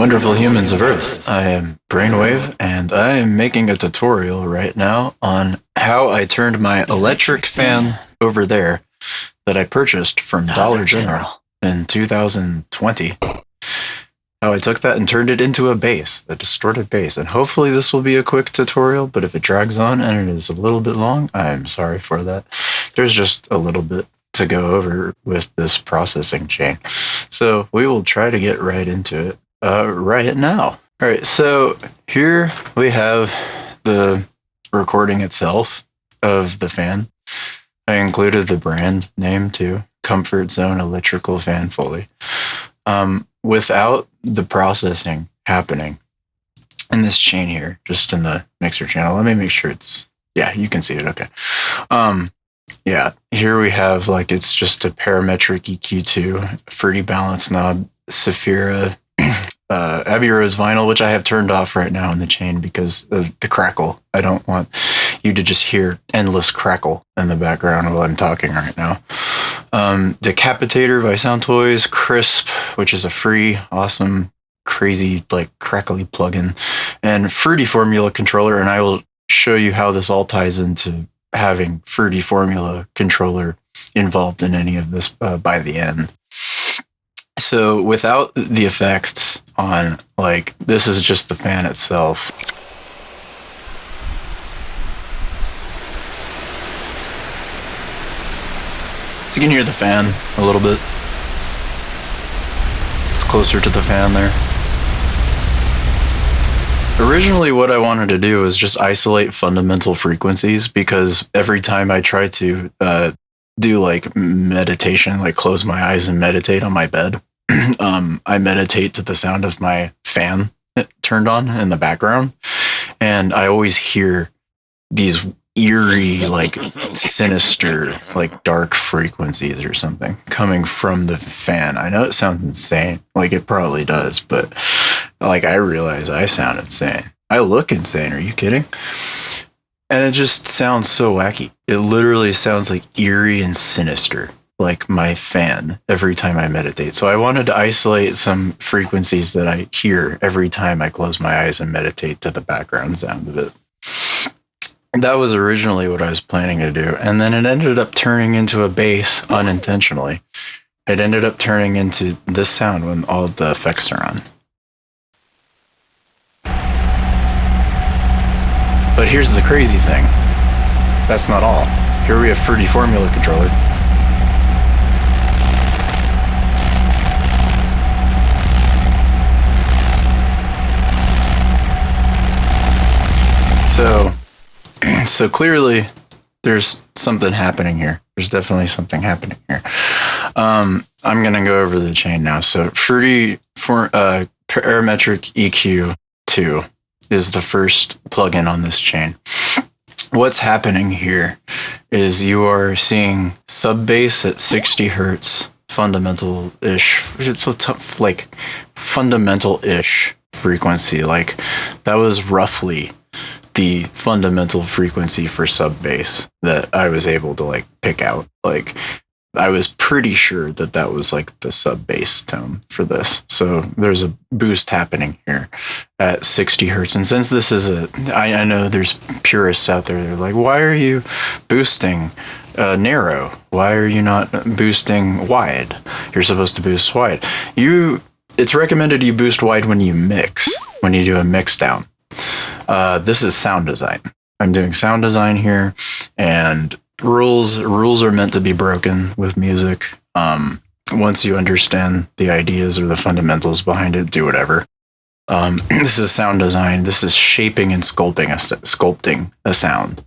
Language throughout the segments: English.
Wonderful humans of Earth. I am Brainwave, and I am making a tutorial right now on how I turned my electric fan over there that I purchased from Dollar General in 2020. How I took that and turned it into a bass, a distorted bass. And hopefully this will be a quick tutorial, but if it drags on and it is a little bit long, I'm sorry for that. There's just a little bit to go over with this processing chain. So we will try to get right into it right now. All right, so here we have the recording itself of the fan. I included the brand name too, Comfort Zone Electrical Fan Foley. Without the processing happening in this chain here, just in the mixer channel, let me make sure it's, yeah, you can see it, okay. Yeah, here we have, like, it's just a parametric EQ2, Fruity Balance knob, Saphira, Abbey Rose vinyl, which I have turned off right now in the chain because of the crackle. I don't want you to just hear endless crackle in the background while I'm talking right now. Decapitator by Sound Toys, Crisp, which is a free, awesome, crazy, like, crackly plugin, and Fruity Formula controller, and I will show you how this all ties into having Fruity Formula controller involved in any of this by the end. So without the effects on, like, this is just the fan itself. So you can hear the fan a little bit. It's closer to the fan there. Originally, what I wanted to do was just isolate fundamental frequencies, because every time I try to do, like, meditation, like close my eyes and meditate on my bed, I meditate to the sound of my fan turned on in the background, and I always hear these eerie, like, sinister, like, dark frequencies or something coming from the fan. I know it sounds insane, like, it probably does, but, like, I realize I sound insane. I look insane, are you kidding? And it just sounds so wacky. It literally sounds like eerie and sinister, like my fan, every time I meditate. So I wanted to isolate some frequencies that I hear every time I close my eyes and meditate to the background sound of it. That was originally what I was planning to do. And then it ended up turning into a bass unintentionally. It ended up turning into this sound when all the effects are on. But here's the crazy thing. That's not all. Here we have Fruity Formula controller. So clearly there's something happening here. There's definitely something happening here. I'm going to go over the chain now. So Fruity Parametric EQ2 is the first plugin on this chain. What's happening here is you are seeing sub bass at 60 hertz, fundamental-ish, like fundamental-ish frequency. Like, that was roughly the fundamental frequency for sub bass that I was able to, like, pick out. Like, I was pretty sure that that was, like, the sub bass tone for this. So there's a boost happening here at 60 hertz. And since this is I know there's purists out there, they're like, why are you boosting narrow? Why are you not boosting wide? You're supposed to boost wide. It's recommended you boost wide when you mix, when you do a mix down. This is sound design. I'm doing sound design here, and rules are meant to be broken with music. Once you understand the ideas or the fundamentals behind it, do whatever. This is sound design. This is shaping and sculpting a sound.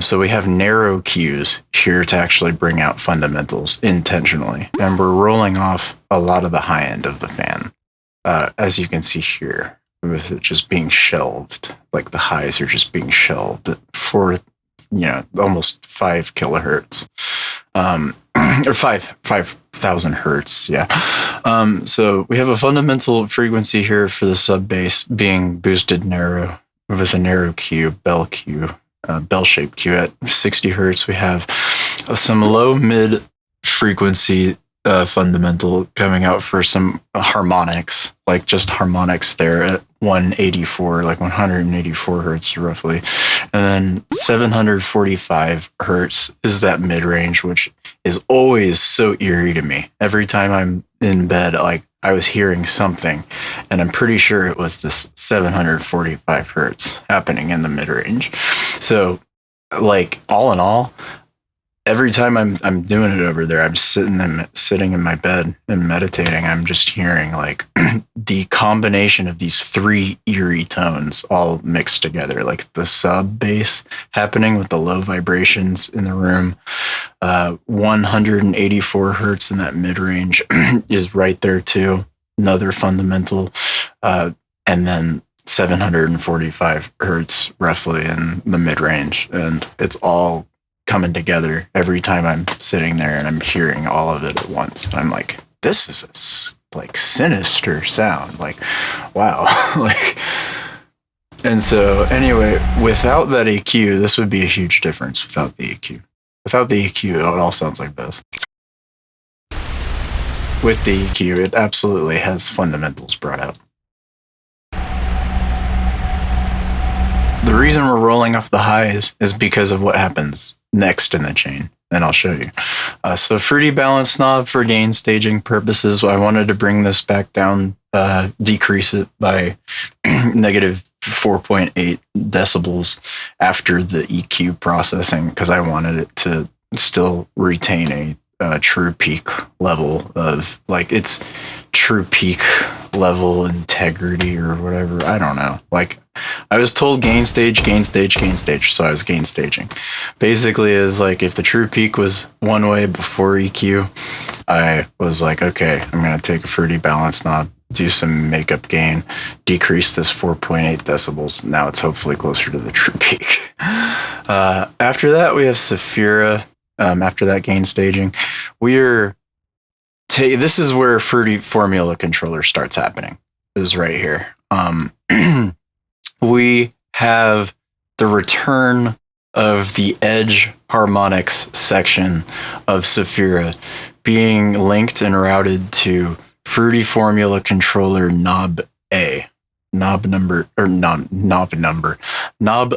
So we have narrow cues here to actually bring out fundamentals intentionally, and we're rolling off a lot of the high end of the fan, as you can see here, with it just being shelved. Like, the highs are just being shelved for, almost 5 kilohertz, or 5,000 hertz. Yeah. So we have a fundamental frequency here for the sub bass being boosted narrow with a narrow cue, bell-shaped cue at 60 hertz. We have some low mid frequency fundamental coming out for some harmonics, like just harmonics there at 184, like 184 hertz roughly. And then 745 hertz is that mid range, which is always so eerie to me. Every time I'm in bed, like I was hearing something, and I'm pretty sure it was this 745 hertz happening in the mid range. So, like, all in all, every time I'm doing it over there, I'm sitting in my bed and meditating. I'm just hearing like the combination of these three eerie tones all mixed together, like the sub bass happening with the low vibrations in the room. 184 hertz in that mid range is right there too. Another fundamental, and then 745 hertz roughly in the mid range, and it's all coming together every time I'm sitting there and I'm hearing all of it at once. And I'm like, this is a like sinister sound. Like, wow. Like, and so anyway, without that EQ, this would be a huge difference without the EQ. Without the EQ, it all sounds like this. With the EQ, it absolutely has fundamentals brought out. The reason we're rolling off the highs is because of what happens next in the chain, and I'll show you. So fruity balance knob for gain staging purposes. I wanted to bring this back down, decrease it by negative 4.8 decibels after the EQ processing, because I wanted it to still retain a true peak level of, like, its true peak level integrity or whatever. I don't know. Like, I was told gain stage, so I was gain staging. Basically, is like if the true peak was one way before EQ, I was like, okay, I'm gonna take a fruity balance knob, do some makeup gain, decrease this 4.8 decibels. Now it's hopefully closer to the true peak. After that, we have Saphira. After that gain staging, this is where fruity formula controller starts happening. Is right here. We have the return of the edge harmonics section of Saphira being linked and routed to fruity formula controller knob A, knob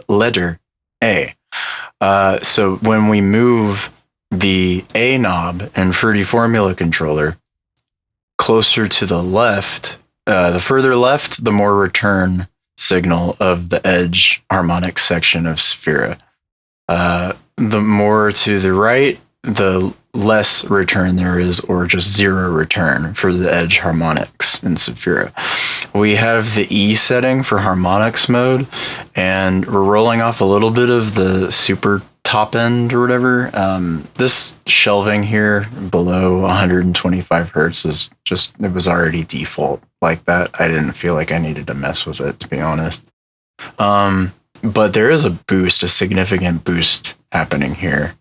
letter A. So when we move the A knob and fruity formula controller closer to the left, the further left, the more return signal of the edge harmonic section of Saphira. The more to the right, the less return there is, or just zero return for the edge harmonics in Saphira. We have the E setting for harmonics mode, and we're rolling off a little bit of the super top end or whatever. This shelving here below 125 hertz is just, it was already default like that. I didn't feel like I needed to mess with it, to be honest. But there is a boost, a significant boost happening here.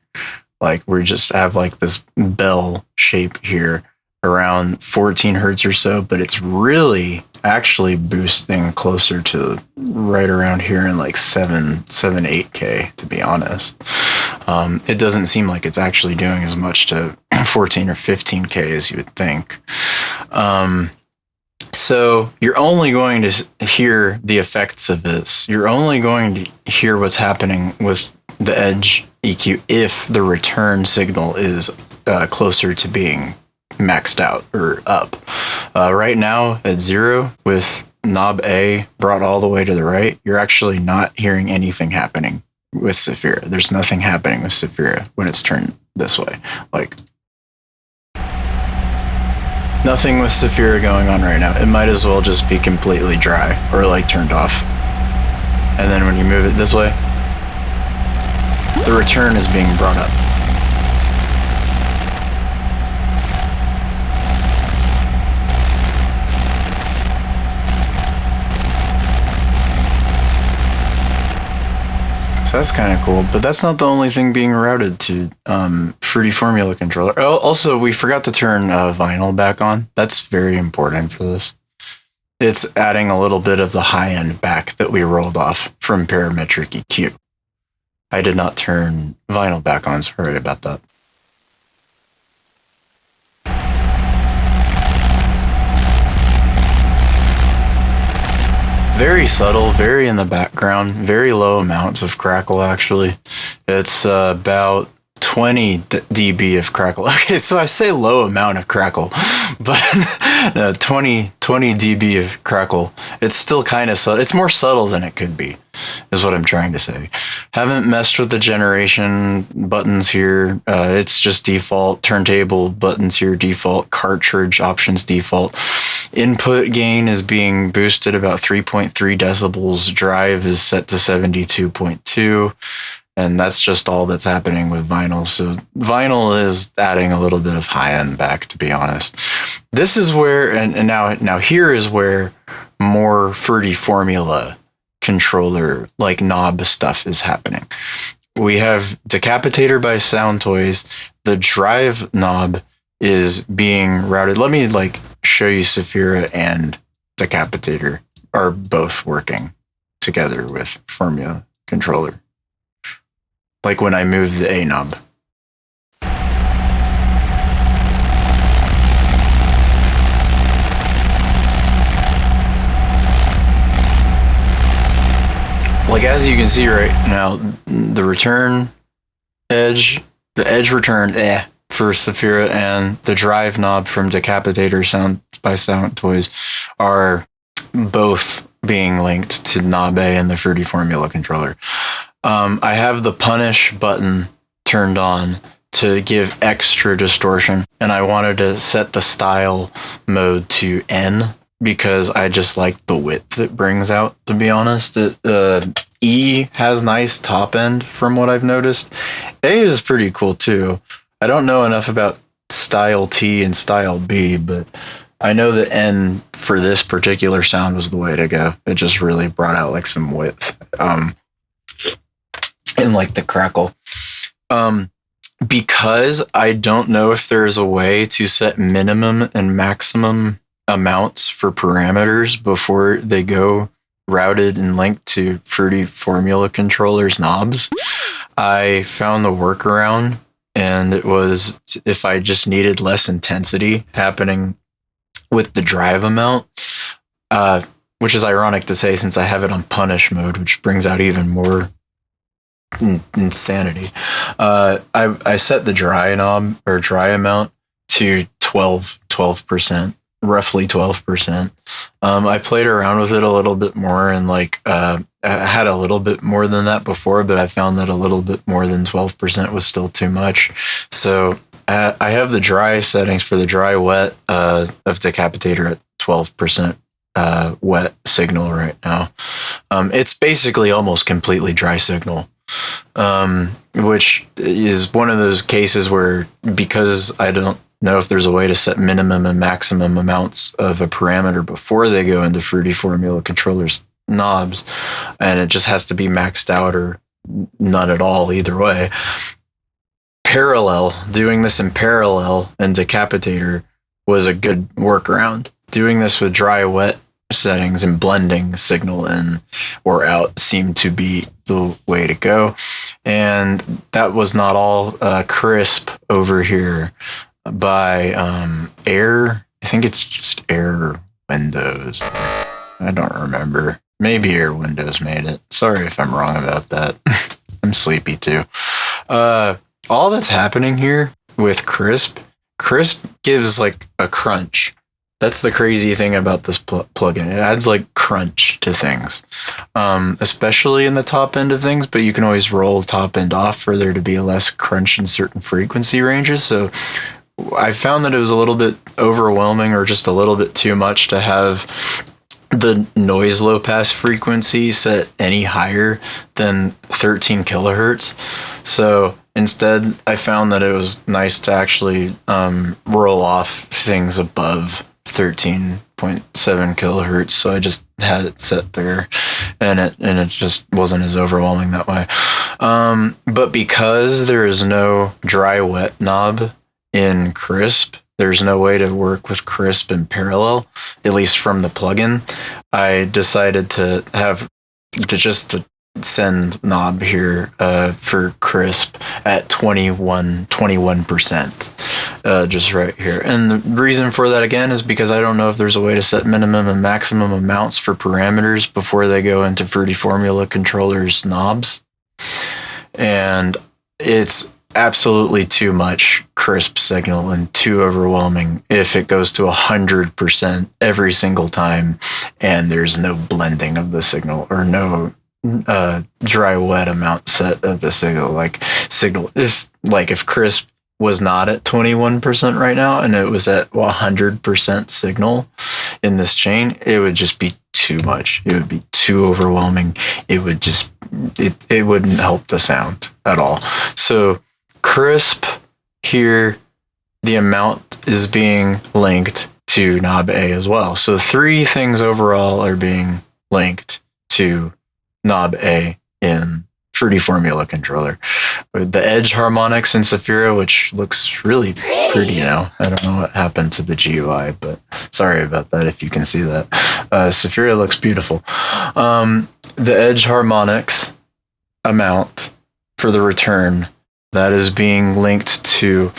Like, we just have like this bell shape here around 14 hertz or so, but it's really actually boosting closer to right around here in like 8K, to be honest. It doesn't seem like it's actually doing as much to 14 or 15K as you would think. So you're only going to hear the effects of this. You're only going to hear what's happening with the edge EQ if the return signal is closer to being maxed out or up. Right now at 0 with knob A brought all the way to the right, you're actually not hearing anything happening with Saphira. There's nothing happening with Saphira when it's turned this way. Like, nothing with Saphira going on right now. It might as well just be completely dry or like turned off. And then when you move it this way, the return is being brought up. So that's kind of cool, but that's not the only thing being routed to fruity formula controller. Oh, also, we forgot to turn vinyl back on. That's very important for this. It's adding a little bit of the high end back that we rolled off from parametric EQ. I did not turn vinyl back on. Sorry about that. Very subtle, very in the background, very low amounts of crackle, actually. It's about 20 dB of crackle. Okay, so I say low amount of crackle, but 20 dB of crackle. It's still kind of subtle. It's more subtle than it could be, is what I'm trying to say. Haven't messed with the generation buttons here. It's just default. Turntable buttons here, default. Cartridge options, default. Input gain is being boosted about 3.3 decibels. Drive is set to 72.2. And that's just all that's happening with vinyl. So vinyl is adding a little bit of high end back, to be honest. This is where, and now here is where more fruity formula controller, like knob stuff is happening. We have Decapitator by Sound Toys. The drive knob is being routed. Let me show you. Saphira and Decapitator are both working together with formula controller. Like when I move the A knob. Like as you can see right now, the return edge, the edge return for Saphira, and the drive knob from Decapitator Sound by Sound Toys are both being linked to knob A and the Fruity Formula controller. I have the punish button turned on to give extra distortion, and I wanted to set the style mode to N because I just like the width it brings out, to be honest. E has nice top end from what I've noticed. A is pretty cool too. I don't know enough about style T and style B, but I know that N for this particular sound was the way to go. It just really brought out some width. And the crackle. Because I don't know if there's a way to set minimum and maximum amounts for parameters before they go routed and linked to Fruity Formula controllers knobs, I found the workaround, and it was if I just needed less intensity happening with the drive amount, which is ironic to say since I have it on punish mode, which brings out even more insanity. I set the dry knob or dry amount to 12%, roughly 12%. I played around with it a little bit more, and I had a little bit more than that before, but I found that a little bit more than 12% was still too much. So I have the dry settings for the dry wet of Decapitator at 12% wet signal right now. It's basically almost completely dry signal. Which is one of those cases where, because I don't know if there's a way to set minimum and maximum amounts of a parameter before they go into Fruity Formula controllers knobs, and it just has to be maxed out or none at all either way. Doing this in parallel and Decapitator was a good workaround. Doing this with dry wet settings and blending signal in or out seemed to be the way to go. And that was not all crisp over here by Air. I think it's just Air Windows. I don't remember. Maybe Air Windows made it. Sorry if I'm wrong about that. I'm sleepy too. All that's happening here with crisp gives a crunch. That's the crazy thing about this plugin. It adds crunch to things, especially in the top end of things, but you can always roll top end off for there to be less crunch in certain frequency ranges. So I found that it was a little bit overwhelming or just a little bit too much to have the noise low pass frequency set any higher than 13 kilohertz. So instead, I found that it was nice to actually roll off things above 13.7 kilohertz. So I just had it set there, and it just wasn't as overwhelming that way. But because there is no dry wet knob in crisp, there's no way to work with crisp in parallel, at least from the plugin. I decided to have just the send knob here for crisp at 21%, just right here. And the reason for that again is because I don't know if there's a way to set minimum and maximum amounts for parameters before they go into Fruity Formula controllers knobs. And it's absolutely too much crisp signal and too overwhelming if it goes to 100% every single time and there's no blending of the signal or no dry wet amount set of the signal. If crisp was not at 21% right now and it was at 100% signal in this chain, it would just be too much. It would be too overwhelming. It would just it wouldn't help the sound at all. So crisp here, the amount is being linked to knob A as well. So 3 things overall are being linked to knob A in Fruity Formula controller. The edge harmonics in Saphira, which looks really pretty now. I don't know what happened to the GUI, but sorry about that if you can see that. Saphira looks beautiful. The edge harmonics amount for the return, that is being linked to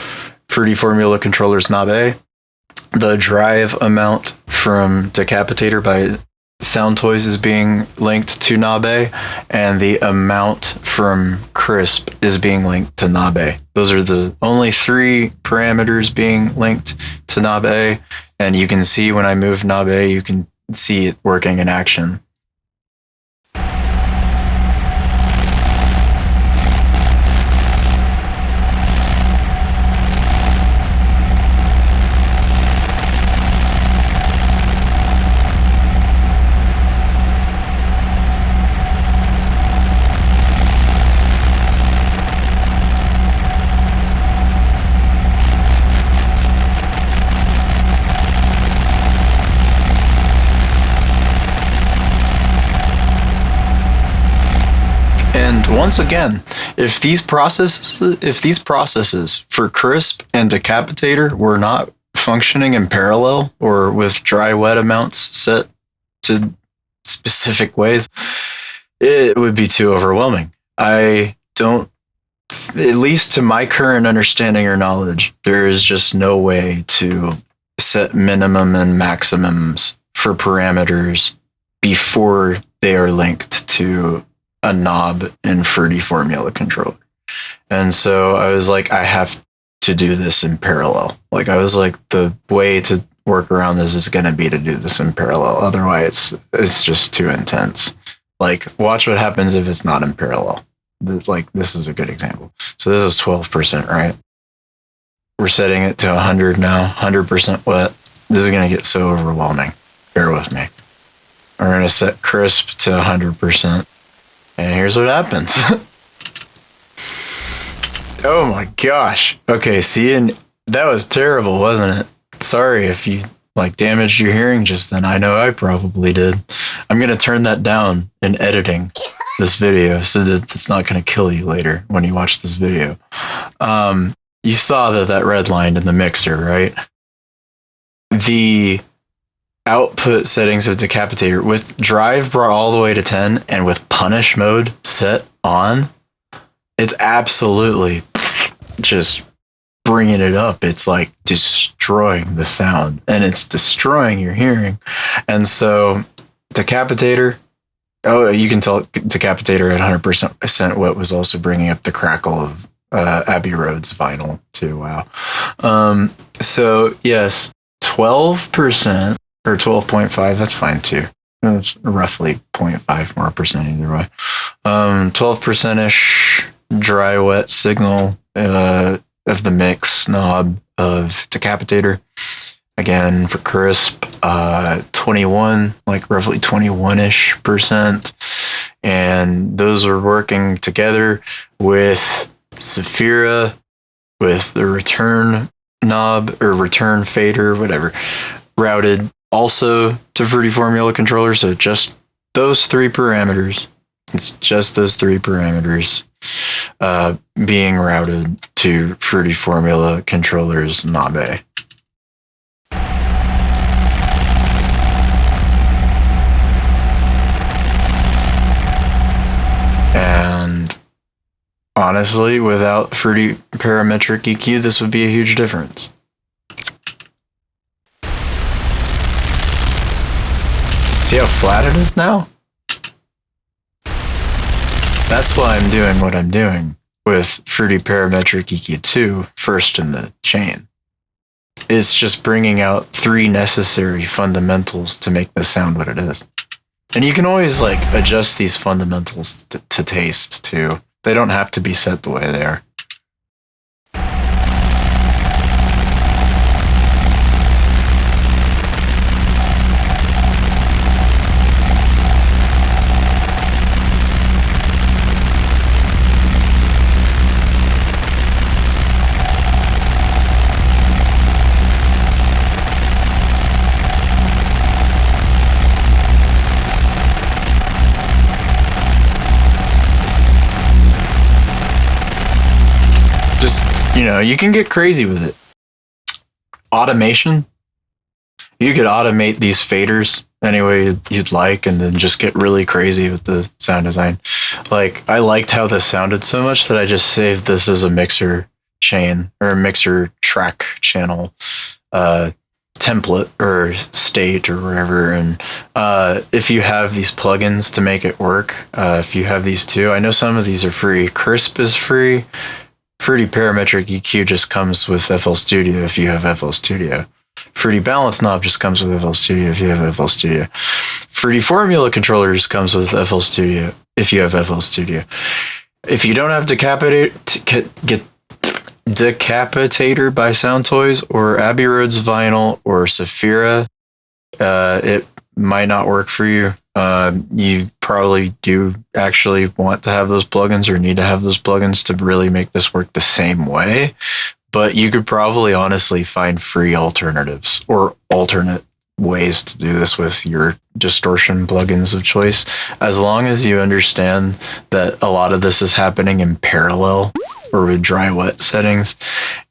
Fruity Formula controllers knob A. The drive amount from Decapitator by Sound Toys is being linked to knob A, and the amount from Crisp is being linked to knob A. Those are the only 3 parameters being linked to knob A, and you can see when I move knob A, you can see it working in action. Once again, if these processes for Crisp and Decapitator were not functioning in parallel or with dry wet amounts set to specific ways, it would be too overwhelming. I don't, at least to my current understanding or knowledge, there is just no way to set minimum and maximums for parameters before they are linked to a knob in Fruity Formula controller. And so I was like, I have to do this in parallel. Like, I was like, the way to work around this is going to be to do this in parallel. Otherwise, it's just too intense. Like, watch what happens if it's not in parallel. Like, this is a good example. So this is 12%, right? We're setting it to 100 now, 100% wet. This is going to get so overwhelming. Bear with me. We're going to set Crisp to 100%. And here's what happens. Oh my gosh. Okay, see, and that was terrible, wasn't it? Sorry if you damaged your hearing just then. I know I probably did. I'm going to turn that down in editing this video so that it's not going to kill you later when you watch this video. You saw that red line in the mixer, right? The output settings of Decapitator with drive brought all the way to 10 and with punish mode set on, it's absolutely just bringing it up. It's like destroying the sound and it's destroying your hearing. And so Decapitator, you can tell Decapitator at 100% wet was also bringing up the crackle of Abbey Road's vinyl too. Wow. So yes, 12% or 12.5, that's fine too. It's roughly 0.5 more percent either way. 12%-ish dry wet signal of the mix knob of Decapitator. Again, for Crisp, 21, like roughly 21-ish percent. And those are working together with Saphira, with the return knob or return fader, whatever, routed also to Fruity Formula controller. So just those 3 parameters. It's just those 3 parameters being routed to Fruity Formula controllers knob A. honestly, without fruity parametric EQ, this would be a huge difference. See how flat it is now? That's why I'm doing what I'm doing with fruity parametric EQ2 first in the chain. It's just bringing out 3 necessary fundamentals to make this sound what it is. And you can always like adjust these fundamentals to taste too. They don't have to be set the way they are. Just, you know, you can get crazy with it. Automation. You could automate these faders any way you'd like and then just get really crazy with the sound design. Like, I liked how this sounded so much that I just saved this as a mixer chain or a mixer track channel template or state or whatever. And if you have these plugins to make it work, if you have these too, I know some of these are free. Crisp is free. Fruity Parametric EQ just comes with FL Studio if you have FL Studio. Fruity Balance Knob just comes with FL Studio if you have FL Studio. Fruity Formula Controller just comes with FL Studio if you have FL Studio. If you don't have Decapitator by Sound Toys or Abbey Road's Vinyl or Saphira, it might not work for you. You probably do actually want to have those plugins or need to have those plugins to really make this work the same way. But you could probably honestly find free alternatives or alternate ways to do this with your distortion plugins of choice, as long as you understand that a lot of this is happening in parallel or with dry wet settings,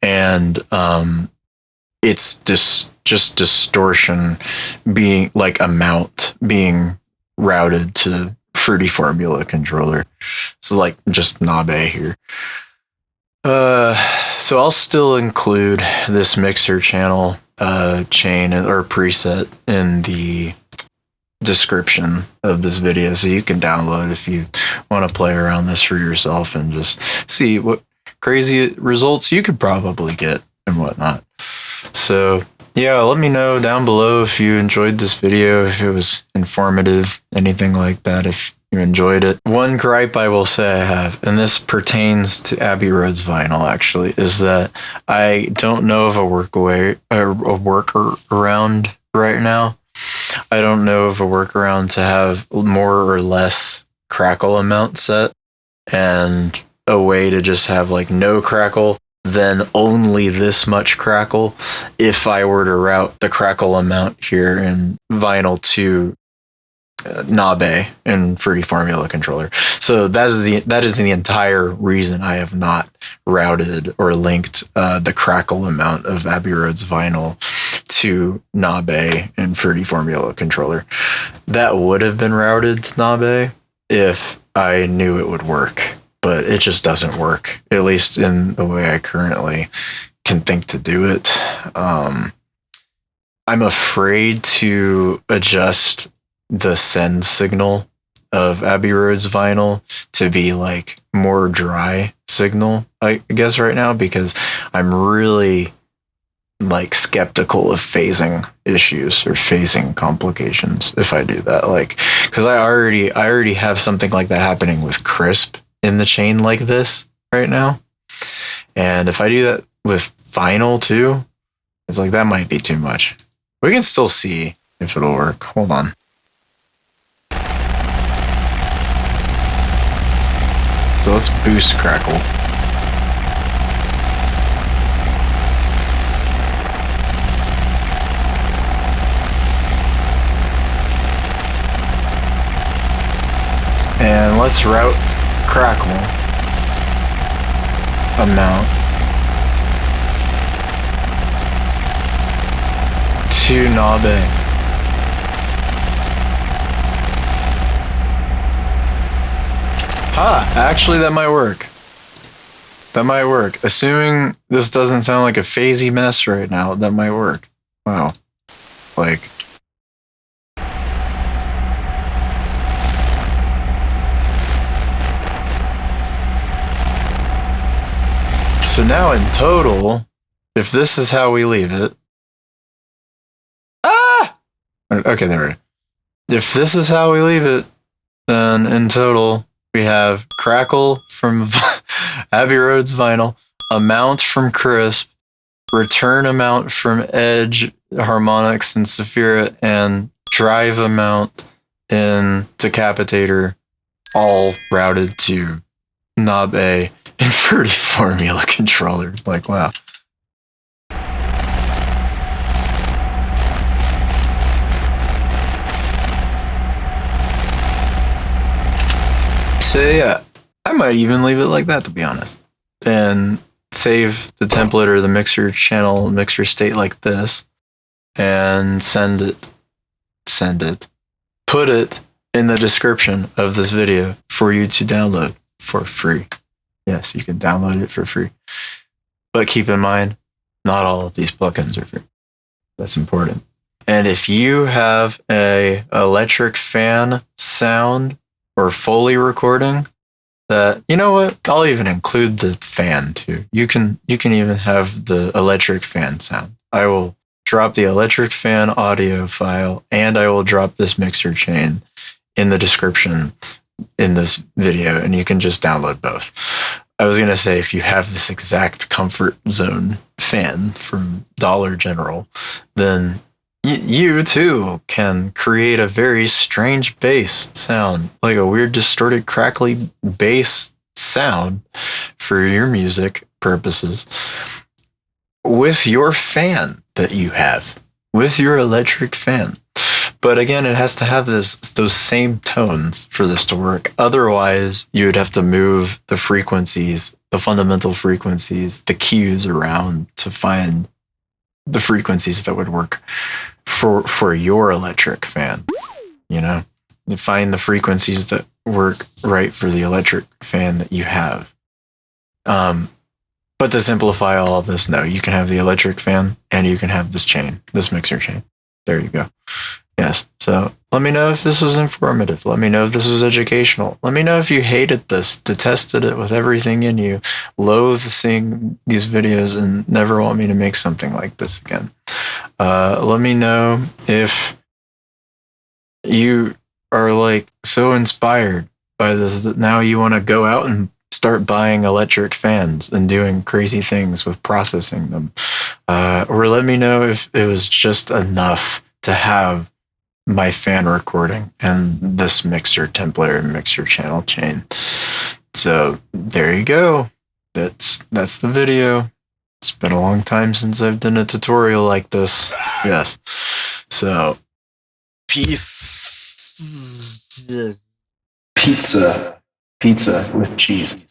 and it's just distortion being like amount being routed to Fruity Formula Controller. So like just knob A here. So I'll still include this mixer channel chain or preset in the description of this video, so you can download if you want to play around this for yourself and just see what crazy results you could probably get and whatnot. So yeah, let me know down below if you enjoyed this video, if it was informative, anything like that, if you enjoyed it. One gripe I will say I have, and this pertains to Abbey Road's Vinyl actually, is that I don't know of a workaround right now. I don't know of a workaround to have more or less crackle amount set and a way to just have like no crackle, then only this much crackle if I were to route the crackle amount here in Vinyl to knob A and Fruity Formula Controller. So that is the entire reason I have not routed or linked the crackle amount of Abbey Road's Vinyl to knob A and Fruity Formula Controller. That would have been routed to knob A if I knew it would work, but it just doesn't work, at least in the way I currently can think to do it. I'm afraid to adjust the send signal of Abbey Road's Vinyl to be like more dry signal, I guess, right now, because I'm really like skeptical of phasing issues or phasing complications if I do that. Like, because I already have something like that happening with Crisp in the chain like this right now, and if I do that with Vinyl too, it's like that might be too much. We can still see if it'll work. Hold on. So let's boost crackle. And let's route crackle amount to knob A. Actually that might work. That might work. Assuming this doesn't sound like a phasey mess right now, that might work. Wow. Like... So now in total, if this is how we leave it... Ah! Okay, there we go. If this is how we leave it, then in total, we have Crackle from Abbey Road's Vinyl, Amount from Crisp, Return Amount from Edge, Harmonix, and Saphira, and Drive Amount in Decapitator, all routed to Knob A inverted formula controller. Like, wow. So yeah, I might even leave it like that, to be honest, and save the template or the mixer channel, mixer state like this, and send it, put it in the description of this video for you to download for free. Yes, you can download it for free. But keep in mind, not all of these plugins are free. That's important. And if you have a electric fan sound or Foley recording, that, you know what? I'll even include the fan too. You can even have the electric fan sound. I will drop the electric fan audio file, and I will drop this mixer chain in the description in this video, and you can just download both. I was going to say, if you have this exact comfort zone fan from Dollar General, then you too can create a very strange bass sound, like a weird distorted crackly bass sound for your music purposes with your fan that you have, with your electric fan. But again, it has to have those same tones for this to work. Otherwise, you would have to move the frequencies, the fundamental frequencies, the cues around to find the frequencies that would work for your electric fan. You know, to find the frequencies that work right for the electric fan that you have. But to simplify all of this, no, you can have the electric fan and you can have this chain, this mixer chain. There you go. Yes. So let me know if this was informative. Let me know if this was educational. Let me know if you hated this, detested it with everything in you, loathe seeing these videos, and never want me to make something like this again. Let me know if you are like so inspired by this that now you want to go out and start buying electric fans and doing crazy things with processing them. Or let me know if it was just enough to have my fan recording and this mixer template and mixer channel chain. So there you go. That's the video. It's been a long time since I've done a tutorial like this. Yes. So peace. Pizza with cheese.